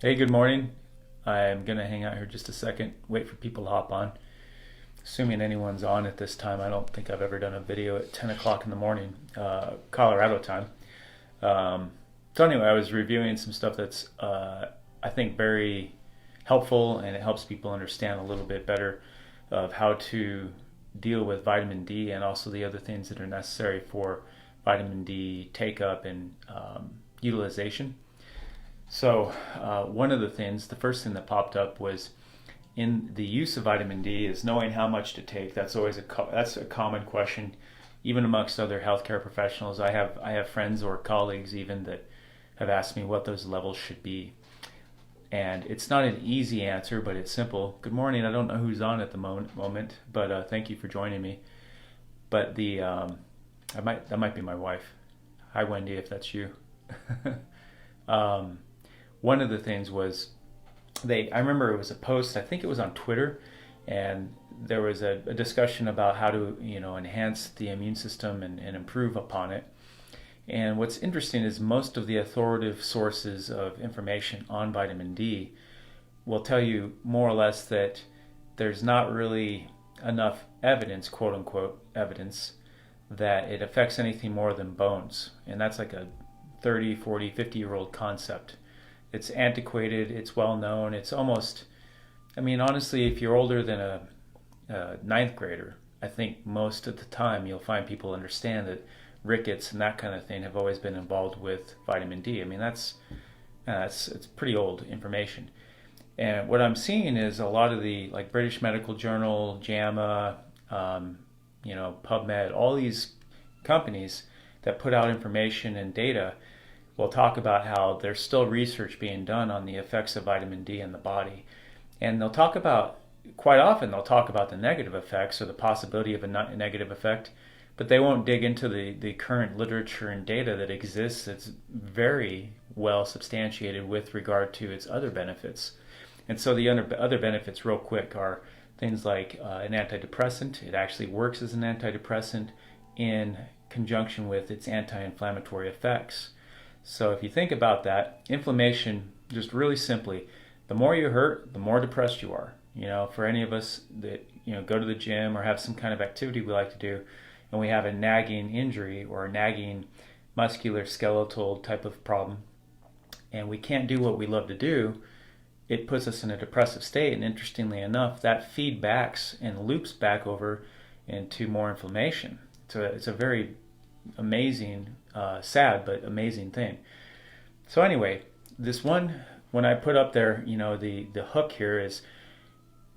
Hey, good morning. I'm going to hang out here just a second, wait for people to hop on. Assuming anyone's on at this time, I don't think I've ever done a video at 10 o'clock in the morning, Colorado time. So, anyway, I was reviewing some stuff that's, I think, very helpful, and it helps people understand a little bit better of how to deal with vitamin D and also the other things that are necessary for vitamin D take up and utilization. So, one of the things, the first thing that popped up was in the use of vitamin D is knowing how much to take. That's always that's a common question, even amongst other healthcare professionals. I have friends or colleagues even that have asked me what those levels should be, and it's not an easy answer, but it's simple. Good morning. I don't know who's on at the moment, but thank you for joining me. But that might be my wife. Hi, Wendy, if that's you. um, One of the things was I remember it was a post, I think it was on Twitter, and there was a discussion about how to enhance the immune system and improve upon it. And what's interesting is most of the authoritative sources of information on vitamin D will tell you more or less that there's not really enough evidence, quote unquote evidence, that it affects anything more than bones. And that's like a 30, 40, 50-year old concept. It's antiquated, it's well known, it's almost, I mean, honestly, if you're older than a ninth grader, I think most of the time you'll find people understand that rickets and that kind of thing have always been involved with vitamin D. I mean, it's pretty old information. And what I'm seeing is a lot of the, like, British Medical Journal, JAMA, PubMed, all these companies that put out information and data will talk about how there's still research being done on the effects of vitamin D in the body. And quite often they'll talk about the negative effects or the possibility of a negative effect, but they won't dig into the current literature and data that exists that's very well substantiated with regard to its other benefits. And so the other benefits, real quick, are things like an antidepressant. It actually works as an antidepressant in conjunction with its anti-inflammatory effects. So if you think about that, inflammation, just really simply, the more you hurt, the more depressed you are. For any of us that go to the gym or have some kind of activity we like to do, and we have a nagging injury or a nagging muscular skeletal type of problem, and we can't do what we love to do, it puts us in a depressive state. And interestingly enough, that feedbacks and loops back over into more inflammation. So it's a very amazing, sad but amazing thing. So anyway, this one, when I put up there, the hook here is,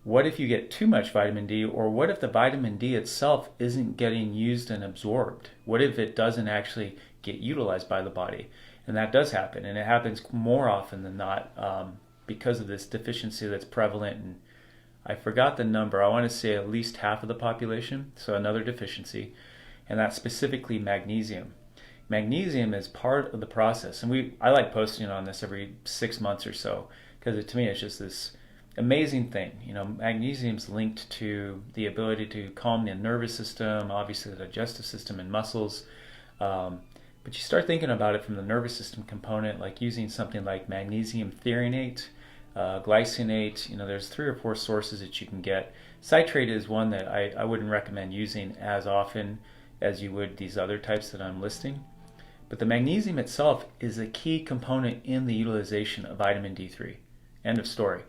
what if you get too much vitamin D, or what if the vitamin D itself isn't getting used and absorbed? What if it doesn't actually get utilized by the body? And that does happen, and it happens more often than not because of this deficiency that's prevalent. And I forgot the number. I want to say at least half of the population, so another deficiency, and that's specifically magnesium. Magnesium is part of the process, and I like posting on this every 6 months or so, because to me it's just this amazing thing. Magnesium's linked to the ability to calm the nervous system, obviously the digestive system and muscles. But you start thinking about it from the nervous system component, like using something like magnesium threonate, glycinate. There's 3 or 4 sources that you can get. Citrate is one that I wouldn't recommend using as often as you would these other types that I'm listing. But the magnesium itself is a key component in the utilization of vitamin D3. End of story.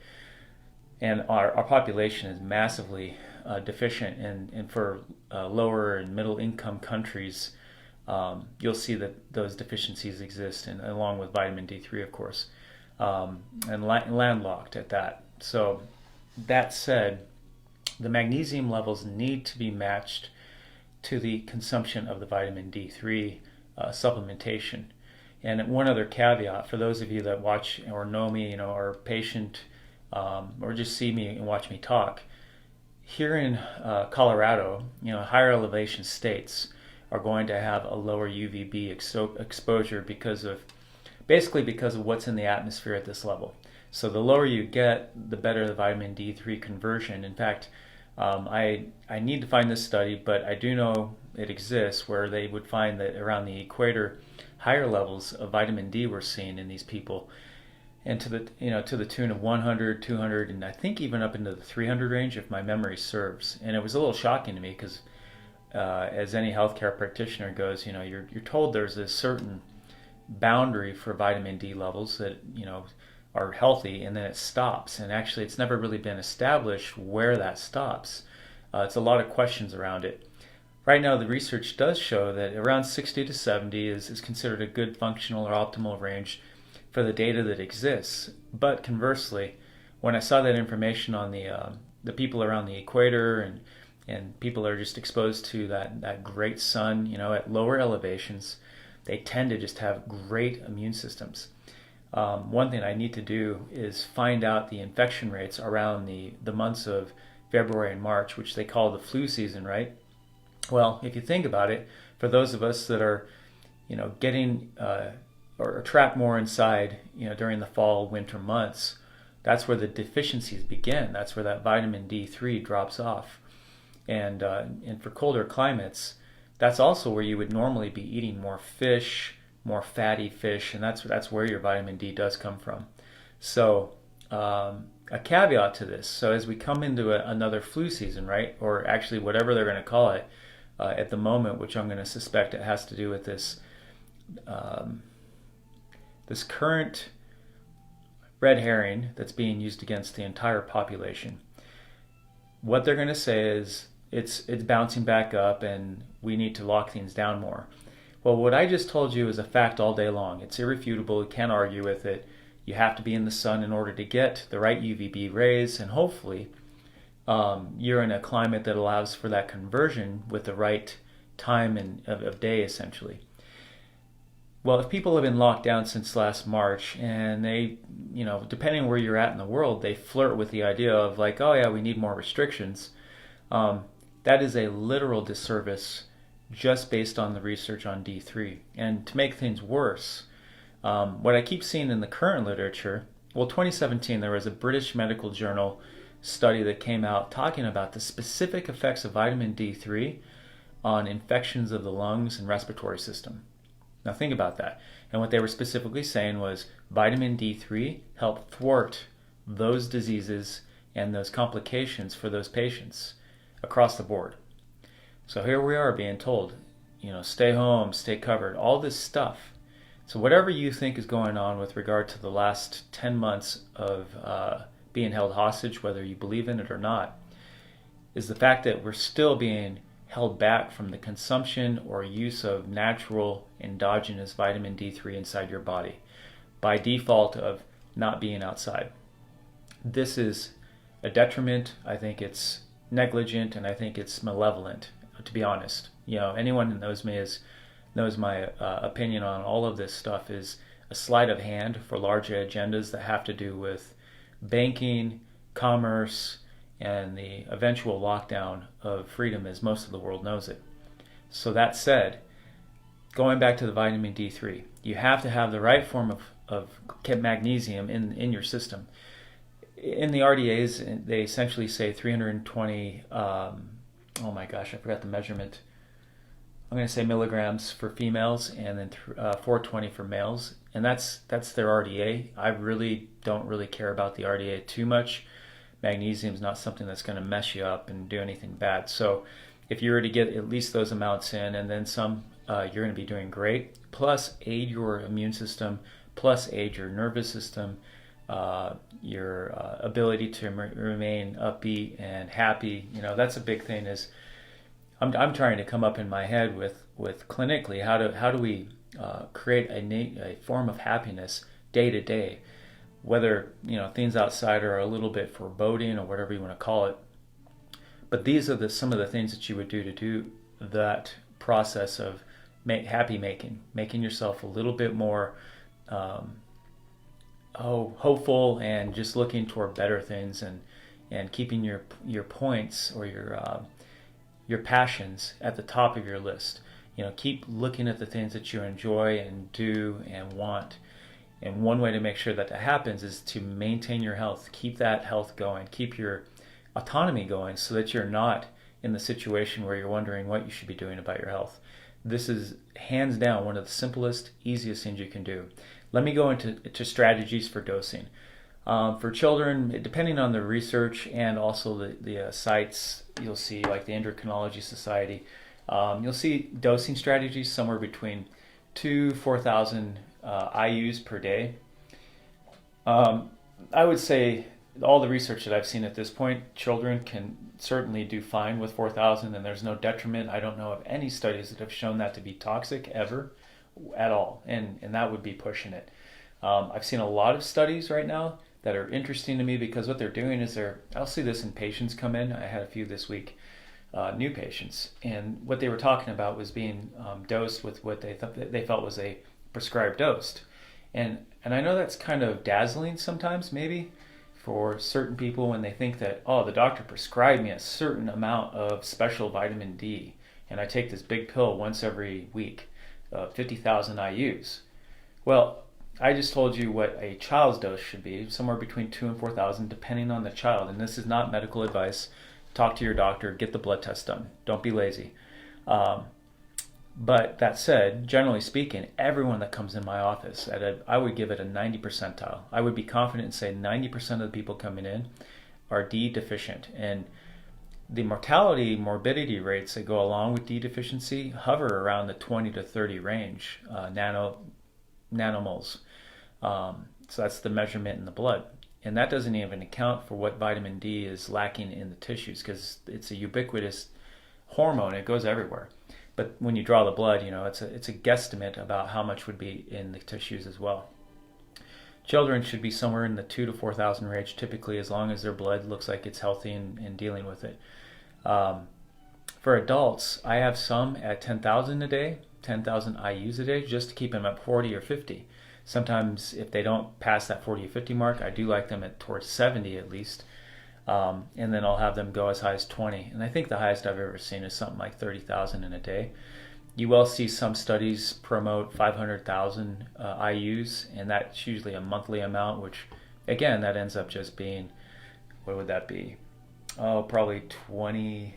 And our population is massively deficient, and for lower and middle income countries, you'll see that those deficiencies exist, and along with vitamin D3, of course, and landlocked at that. So that said, the magnesium levels need to be matched to the consumption of the vitamin D3 supplementation. And one other caveat for those of you that watch or know me, are patient, or just see me and watch me talk. Here in Colorado, higher elevation states are going to have a lower UVB exposure because of what's in the atmosphere at this level. So the lower you get, the better the vitamin D3 conversion. In fact, I need to find this study, but I do know it exists, where they would find that around the equator, higher levels of vitamin D were seen in these people. and to the tune of 100, 200, and I think even up into the 300 range if my memory serves. And it was a little shocking to me because as any healthcare practitioner goes, you're told there's this certain boundary for vitamin D levels that are healthy, and then it stops. And actually, it's never really been established where that stops. It's a lot of questions around it. Right now, the research does show that around 60 to 70 is considered a good functional or optimal range for the data that exists. But conversely, when I saw that information on the people around the equator and people are just exposed to that great sun, at lower elevations, they tend to just have great immune systems. One thing I need to do is find out the infection rates around the months of February and March, which they call the flu season, right? Well, if you think about it, for those of us that are, getting or trapped more inside, during the fall, winter months, that's where the deficiencies begin. That's where that vitamin D3 drops off. And for colder climates, that's also where you would normally be eating more fish, more fatty fish, and that's where your vitamin D does come from. So a caveat to this, so as we come into another flu season, right, or actually whatever they're going to call it at the moment, which I'm going to suspect it has to do with this this current red herring that's being used against the entire population. What they're going to say is it's bouncing back up and we need to lock things down more. Well, what I just told you is a fact all day long. It's irrefutable. You can't argue with it. You have to be in the sun in order to get the right UVB rays, and hopefully you're in a climate that allows for that conversion with the right time of day, essentially. Well, if people have been locked down since last March, and they, depending on where you're at in the world, they flirt with the idea of like, oh yeah, we need more restrictions. That is a literal disservice just based on the research on D3. And to make things worse, what I keep seeing in the current literature, 2017 there was a British medical journal study that came out talking about the specific effects of vitamin D3 on infections of the lungs and respiratory system. Now think about that. And what they were specifically saying was vitamin D3 helped thwart those diseases and those complications for those patients across the board. So here we are being told, stay home, stay covered, all this stuff. So whatever you think is going on with regard to the last 10 months of being held hostage, whether you believe in it or not, is the fact that we're still being held back from the consumption or use of natural endogenous vitamin D3 inside your body by default of not being outside. This is a detriment. I think it's negligent, and I think it's malevolent, to be honest. Anyone who knows me knows my opinion on all of this stuff is a sleight of hand for larger agendas that have to do with banking, commerce, and the eventual lockdown of freedom as most of the world knows it. So that said, going back to the vitamin D3, you have to have the right form of magnesium in your system. In the RDAs, they essentially say 320, oh my gosh, I forgot the measurement. I'm going to say milligrams for females and then 420 for males. And that's their RDA. I really don't really care about the RDA too much. Magnesium is not something that's going to mess you up and do anything bad. So if you were to get at least those amounts in and then some, you're going to be doing great. Plus aid your immune system, plus aid your nervous system, your ability to remain upbeat and happy. That's a big thing. Is I'm trying to come up in my head with clinically how do we create a form of happiness day to day, whether things outside are a little bit foreboding or whatever you want to call it. But these are some of the things that you would do to do that process of making yourself a little bit more hopeful and just looking toward better things and keeping your points or your passions at the top of your list. Keep looking at the things that you enjoy and do and want. And one way to make sure that happens is to maintain your health, keep that health going, keep your autonomy going so that you're not in the situation where you're wondering what you should be doing about your health. This is hands down one of the simplest, easiest things you can do. Let me go into strategies for dosing. For children, depending on the research and also the sites, you'll see like the Endocrinology Society, you'll see dosing strategies somewhere between 4,000 IUs per day. I would say all the research that I've seen at this point, children can certainly do fine with 4,000, and there's no detriment. I don't know of any studies that have shown that to be toxic ever at all, and that would be pushing it. I've seen a lot of studies right now that are interesting to me because what they're doing is I'll see this in patients come in. I had a few this week, new patients, and what they were talking about was being dosed with what they felt was a prescribed dose. And I know that's kind of dazzling sometimes, maybe, for certain people when they think that, oh, the doctor prescribed me a certain amount of special vitamin D, and I take this big pill once every week, 50,000 IUs. Well, I just told you what a child's dose should be, somewhere between 2,000 and 4,000, depending on the child. And this is not medical advice. Talk to your doctor, get the blood test done. Don't be lazy. But that said, generally speaking, everyone that comes in my office, I would give it a 90 percentile. I would be confident and say 90% of the people coming in are D deficient. And the morbidity rates that go along with D deficiency hover around the 20 to 30 range, nanomoles. So that's the measurement in the blood. And that doesn't even account for what vitamin D is lacking in the tissues, because it's a ubiquitous hormone. It goes everywhere. But when you draw the blood, it's a guesstimate about how much would be in the tissues as well. Children should be somewhere in the 2,000 to 4,000 range, typically, as long as their blood looks like it's healthy and dealing with it. For adults, I have some at 10,000 a day, 10,000 IUs a day, just to keep them at 40 or 50. Sometimes if they don't pass that 40 or 50 mark, I do like them at towards 70 at least. And then I'll have them go as high as 20. And I think the highest I've ever seen is something like 30,000 in a day. You will see some studies promote 500,000 IUs, and that's usually a monthly amount, which, again, that ends up just being, what would that be? Oh, probably 20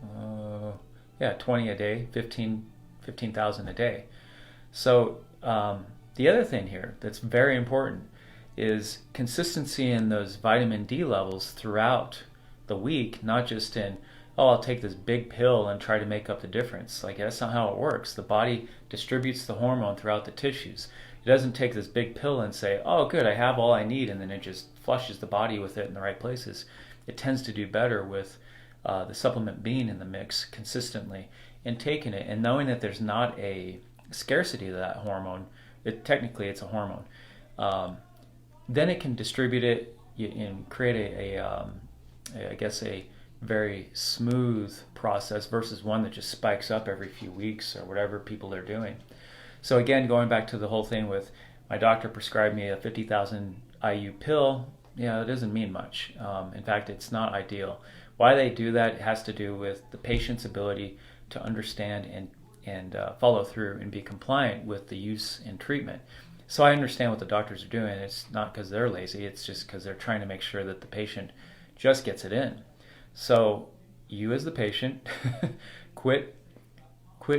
a day, 15,000 a day. So the other thing here that's very important is consistency in those vitamin D levels throughout the week, not just in, oh, I'll take this big pill and try to make up the difference. Like, that's not how it works. The body distributes the hormone throughout the tissues. It doesn't take this big pill and say, oh, good, I have all I need, and then it just flushes the body with it in the right places. It tends to do better with the supplement being in the mix consistently and taking it and knowing that there's not a scarcity of that hormone. Technically, it's a hormone. Then it can distribute it and create a very smooth process versus one that just spikes up every few weeks or whatever people are doing. So again, going back to the whole thing with my doctor prescribed me a 50,000 IU pill, it doesn't mean much. In fact, it's not ideal. Why they do that has to do with the patient's ability to understand and follow through and be compliant with the use and treatment. So I understand what the doctors are doing. It's not because they're lazy. It's just because they're trying to make sure that the patient just gets it in. So you as the patient, quit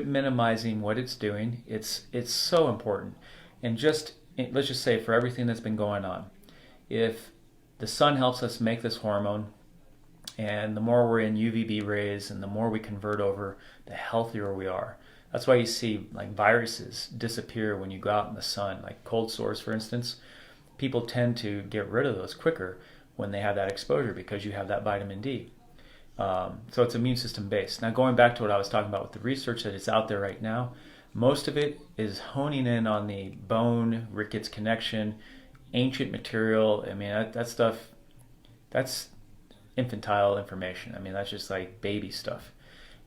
minimizing what it's doing. It's so important. And let's just say for everything that's been going on, if the sun helps us make this hormone, and the more we're in UVB rays and the more we convert over, the healthier we are. That's why you see like viruses disappear when you go out in the sun, like cold sores, for instance. People tend to get rid of those quicker when they have that exposure because you have that vitamin D. So it's immune system based. Now going back to what I was talking about with the research that is out there right now, most of it is honing in on the bone rickets connection, ancient material. I mean, that stuff, that's infantile information. I mean, that's just like baby stuff.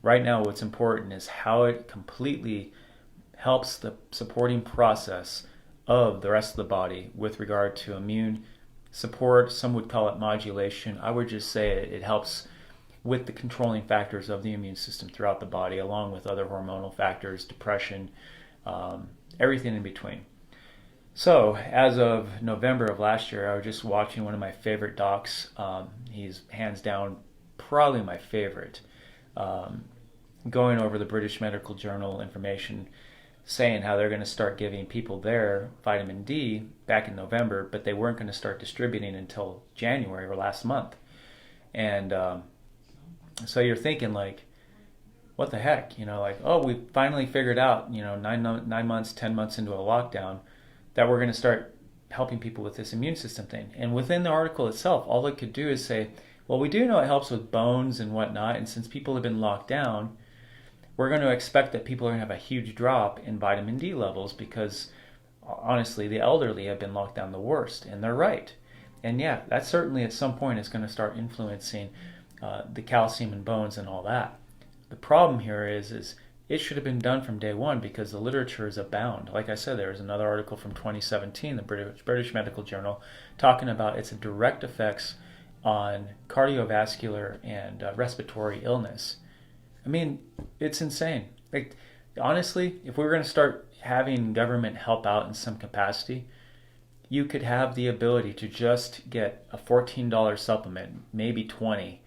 Right now, what's important is how it completely helps the supporting process of the rest of the body with regard to immune support. Some would call it modulation. I would just say it helps with the controlling factors of the immune system throughout the body, along with other hormonal factors, depression, everything in between. So as of November of last year, I was just watching one of my favorite docs. He's hands down probably my favorite. Going over the British Medical Journal information saying how they're going to start giving people their vitamin D back in November, but they weren't going to start distributing until January or last month. And so you're thinking like, what the heck? Like, oh, we finally figured out, 9 months, 10 months into a lockdown, that we're going to start helping people with this immune system thing. And within the article itself, all it could do is say, well, we do know it helps with bones and whatnot, and since people have been locked down, we're going to expect that people are going to have a huge drop in vitamin D levels because, honestly, the elderly have been locked down the worst, and they're right. And yeah, that certainly at some point is going to start influencing the calcium in bones and all that. The problem here is it should have been done from day one because the literature is abound. Like I said, there was another article from 2017, the British Medical Journal, talking about its direct effects on cardiovascular and respiratory illness. I mean, it's insane. Like, honestly, if we were going to start having government help out in some capacity, you could have the ability to just get a $14 supplement, maybe 20,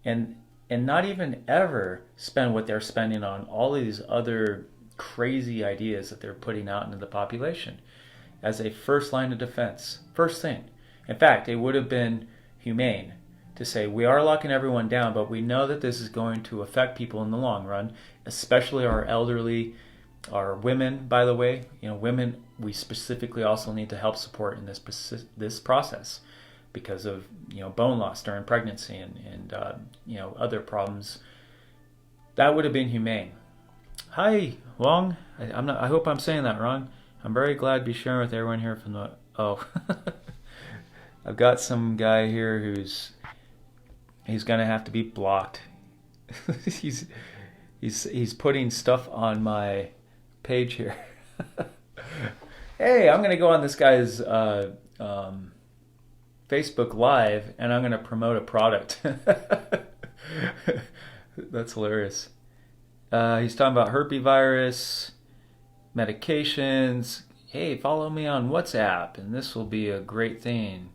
and not even ever spend what they're spending on all of these other crazy ideas that they're putting out into the population as a first line of defense. First thing. In fact, it would have been humane to say, we are locking everyone down, but we know that this is going to affect people in the long run, especially our elderly, our women, by the way. Women, we specifically also need to help support in this process because of bone loss during pregnancy and other problems. That would have been humane. Hi, Wong. I hope I'm saying that wrong. I'm very glad to be sharing with everyone here from the. Oh, I've got some guy here he's gonna have to be blocked. he's putting stuff on my page here. Hey, I'm gonna go on this guy's Facebook Live and I'm gonna promote a product. That's hilarious. He's talking about herpesvirus, medications. Hey, follow me on WhatsApp and this will be a great thing.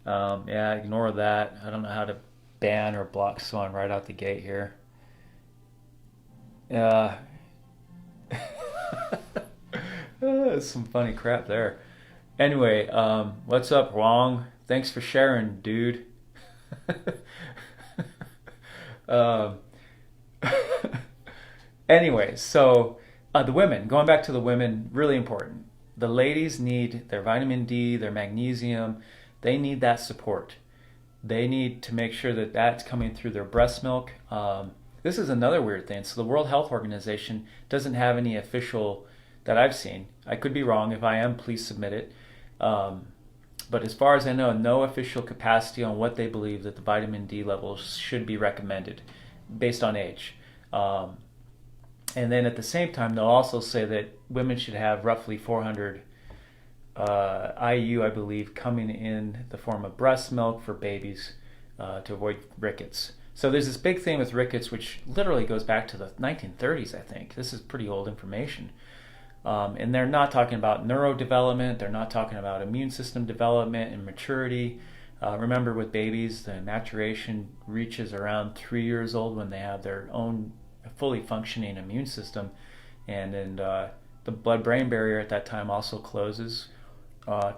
Yeah, ignore that. I don't know how to ban or block someone right out the gate here. Some funny crap there. Anyway, what's up, Wong? Thanks for sharing, dude. Anyway, so the women, going back to the women, really important. The ladies need their vitamin D, their magnesium. They need that support. They need to make sure that that's coming through their breast milk. This is another weird thing. So the World Health Organization doesn't have any official that I've seen. I could be wrong. If I am, please submit it. But as far as I know, no official capacity on what they believe that the vitamin D levels should be recommended based on age. And then at the same time, they'll also say that women should have roughly 400 IU, I believe, coming in the form of breast milk for babies to avoid rickets. So there's this big thing with rickets, which literally goes back to the 1930s, I think. This is pretty old information. And they're not talking about neurodevelopment. They're not talking about immune system development and maturity. Remember, with babies, the maturation reaches around 3 years old when they have their own fully functioning immune system. And then the blood-brain barrier at that time also closes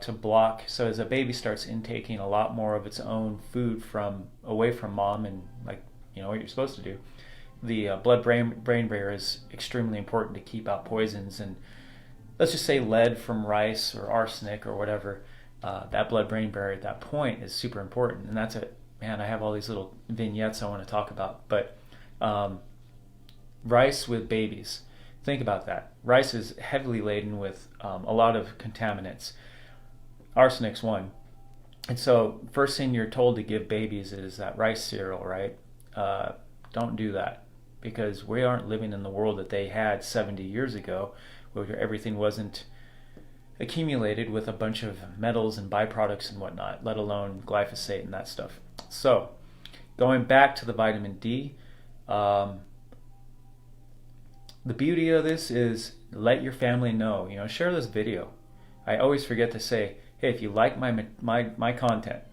to block. So as a baby starts intaking a lot more of its own food from away from mom and what you're supposed to do, the blood-brain barrier is extremely important to keep out poisons. And let's just say lead from rice or arsenic or whatever, that blood-brain barrier at that point is super important. And that's it. Man, I have all these little vignettes I want to talk about. But rice with babies. Think about that. Rice is heavily laden with a lot of contaminants. Arsenic's one. And so first thing you're told to give babies is that rice cereal, right? Don't do that, because we aren't living in the world that they had 70 years ago, where everything wasn't accumulated with a bunch of metals and byproducts and whatnot, let alone glyphosate and that stuff. So going back to the vitamin D, the beauty of this is let your family know. Share this video. I always forget to say, hey, if you like my content,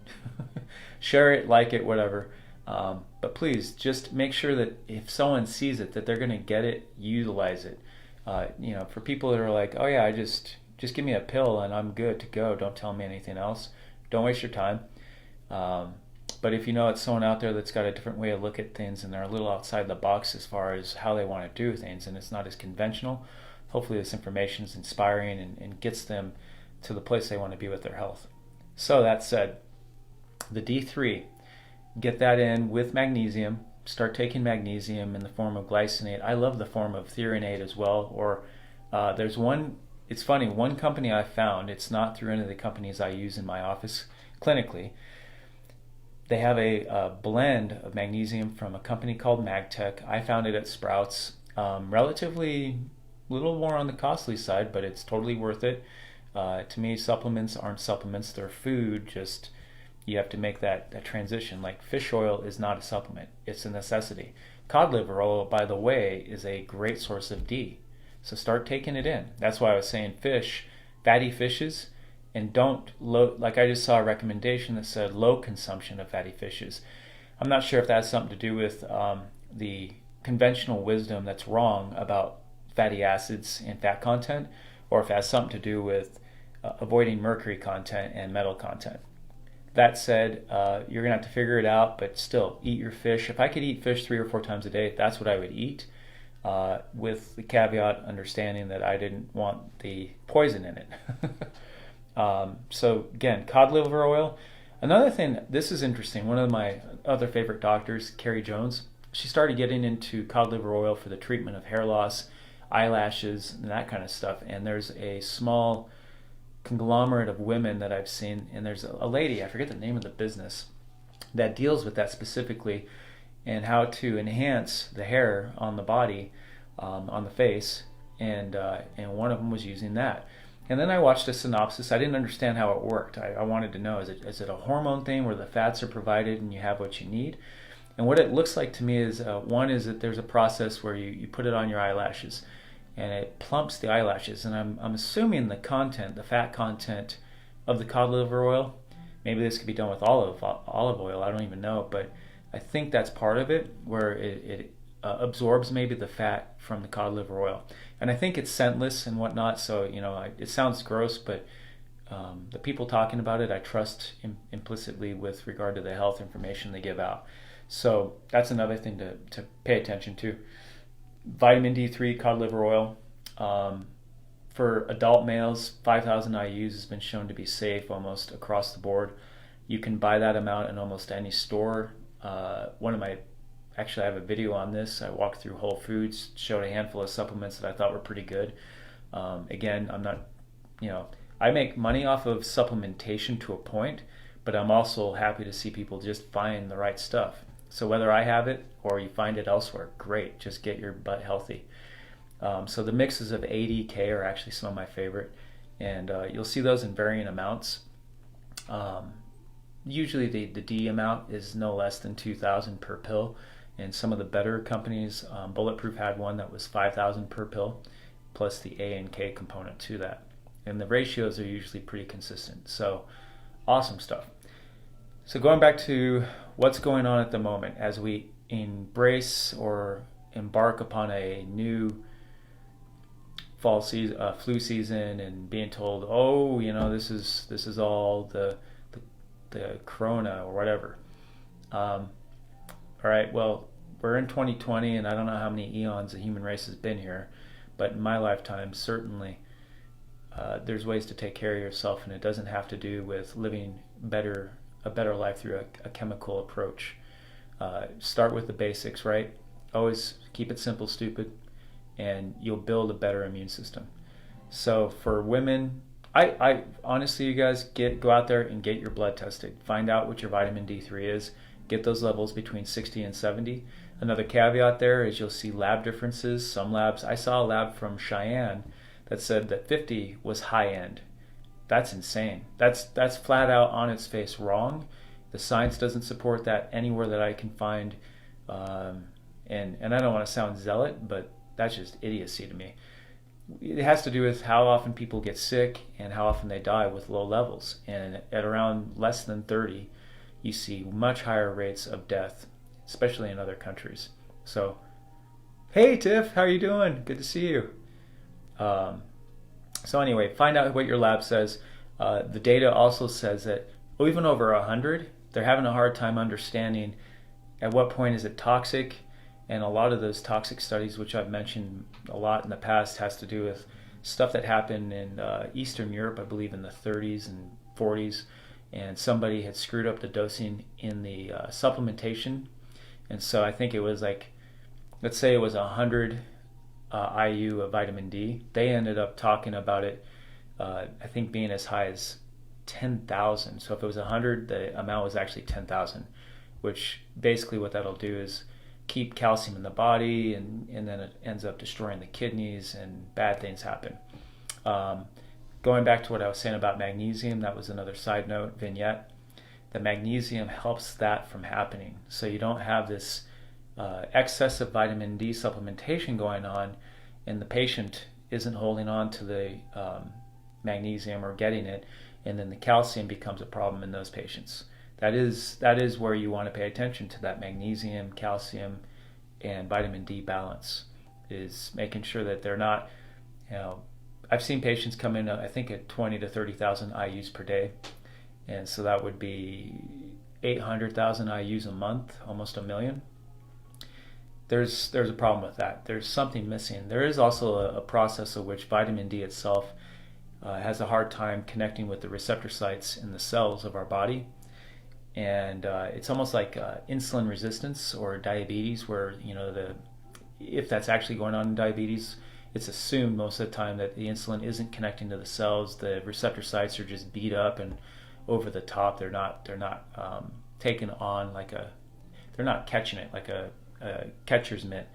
share it, like it, whatever. But please just make sure that if someone sees it, that they're going to get it, utilize it. For people that are like, oh yeah, I just give me a pill and I'm good to go. Don't tell me anything else. Don't waste your time. Um, but if you know it's someone out there that's got a different way to look at things and they're a little outside the box as far as how they want to do things and it's not as conventional, hopefully this information is inspiring and gets them to the place they want to be with their health. So that said, the D3, get that in with magnesium. Start taking magnesium in the form of glycinate. I love the form of threonate as well. Or there's one, it's funny, one company I found, it's not through any of the companies I use in my office clinically. They have a blend of magnesium from a company called MagTech. I found it at Sprouts. Relatively little more on the costly side, but it's totally worth it. To me, supplements aren't supplements, they're food. Just you have to make that transition. Like fish oil is not a supplement, it's a necessity. Cod liver oil, by the way, is a great source of D. So start taking it in. That's why I was saying fish, fatty fishes, and don't like I just saw a recommendation that said low consumption of fatty fishes. I'm not sure if that has something to do with the conventional wisdom that's wrong about fatty acids and fat content, or if it has something to do with avoiding mercury content and metal content. That said, you're going to have to figure it out, but still, eat your fish. If I could eat fish 3 or 4 times a day, that's what I would eat, with the caveat understanding that I didn't want the poison in it. So again, cod liver oil. Another thing, this is interesting, one of my other favorite doctors, Carrie Jones, she started getting into cod liver oil for the treatment of hair loss, eyelashes, and that kind of stuff. And there's a small conglomerate of women that I've seen, and there's a lady, I forget the name of the business, that deals with that specifically and how to enhance the hair on the body, on the face, and one of them was using that. And then I watched a synopsis. I didn't understand how it worked. I wanted to know, is it a hormone thing where the fats are provided and you have what you need? And what it looks like to me is, one is that there's a process where you put it on your eyelashes and it plumps the eyelashes. And I'm assuming the fat content of the cod liver oil, maybe this could be done with olive oil, I don't even know, but I think that's part of it, where it absorbs maybe the fat from the cod liver oil. And I think it's scentless and whatnot, so it sounds gross, but the people talking about it I trust implicitly with regard to the health information they give out. So that's another thing to pay attention to. Vitamin D3, cod liver oil. For adult males, 5,000 IUs has been shown to be safe almost across the board. You can buy that amount in almost any store. Actually, I have a video on this. I walked through Whole Foods, showed a handful of supplements that I thought were pretty good. Again, I'm not, I make money off of supplementation to a point, but I'm also happy to see people just find the right stuff. So whether I have it or you find it elsewhere, great. Just get your butt healthy. So the mixes of A, D, K are actually some of my favorite, and you'll see those in varying amounts. Usually the D amount is no less than 2,000 per pill. And some of the better companies, Bulletproof had one that was 5,000 per pill, plus the A and K component to that. And the ratios are usually pretty consistent. So awesome stuff. So going back to what's going on at the moment as we embrace or embark upon a new fall season, flu season, and being told, oh, this is all the corona or whatever. All right, well, we're in 2020, and I don't know how many eons the human race has been here, but in my lifetime, certainly, there's ways to take care of yourself, and it doesn't have to do with living a better life through a chemical approach. Start with the basics, right? Always keep it simple, stupid, and you'll build a better immune system. So for women, I honestly, you guys, go out there and get your blood tested. Find out what your vitamin D3 is. Get those levels between 60 and 70. Another caveat there is you'll see lab differences. Some labs, I saw a lab from Cheyenne that said that 50 was high end. That's insane. That's flat out on its face wrong. The science doesn't support that anywhere that I can find. And I don't want to sound zealot, but that's just idiocy to me. It has to do with how often people get sick and how often they die with low levels. And at around less than 30, you see much higher rates of death, especially in other countries. So, hey Tiff, how are you doing? Good to see you. Um, so anyway, find out what your lab says. The data also says that even over 100, they're having a hard time understanding at what point is it toxic. And a lot of those toxic studies, which I've mentioned a lot in the past, has to do with stuff that happened in Eastern Europe, I believe in the 30s and 40s. And somebody had screwed up the dosing in the supplementation. And so I think it was like, let's say it was 100 IU of vitamin D. They ended up talking about it, I think, being as high as 10,000. So if it was 100, the amount was actually 10,000, which basically what that'll do is keep calcium in the body, and then it ends up destroying the kidneys and bad things happen. Going back to what I was saying about magnesium, that was another side note vignette. The magnesium helps that from happening. So you don't have this excessive vitamin D supplementation going on, and the patient isn't holding on to the magnesium or getting it, and then the calcium becomes a problem in those patients. That is where you want to pay attention to that magnesium, calcium, and vitamin D balance, is making sure that they're not, I've seen patients come in, I think, at 20 to 30,000 IUs per day. And so that would be 800,000 IUs a month, almost a million. There's a problem with that. There's something missing. There is also a process of which vitamin D itself has a hard time connecting with the receptor sites in the cells of our body. And it's almost like insulin resistance or diabetes, where if that's actually going on in diabetes, it's assumed most of the time that the insulin isn't connecting to the cells. The receptor sites are just beat up and over the top. They're not taken on they're not catching it like a catcher's mitt,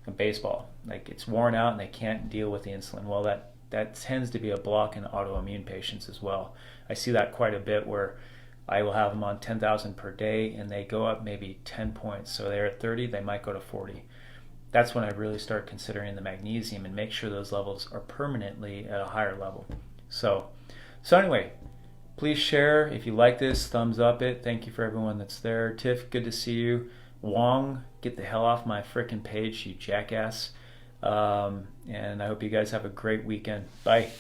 a baseball. Like, it's worn out and they can't deal with the insulin. Well, that tends to be a block in autoimmune patients as well. I see that quite a bit, where I will have them on 10,000 per day and they go up maybe 10 points. So they're at 30, they might go to 40. That's when I really start considering the magnesium and make sure those levels are permanently at a higher level. So anyway, please share. If you like this, thumbs up it. Thank you for everyone that's there. Tiff, good to see you. Wong, get the hell off my frickin' page, you jackass. And I hope you guys have a great weekend. Bye.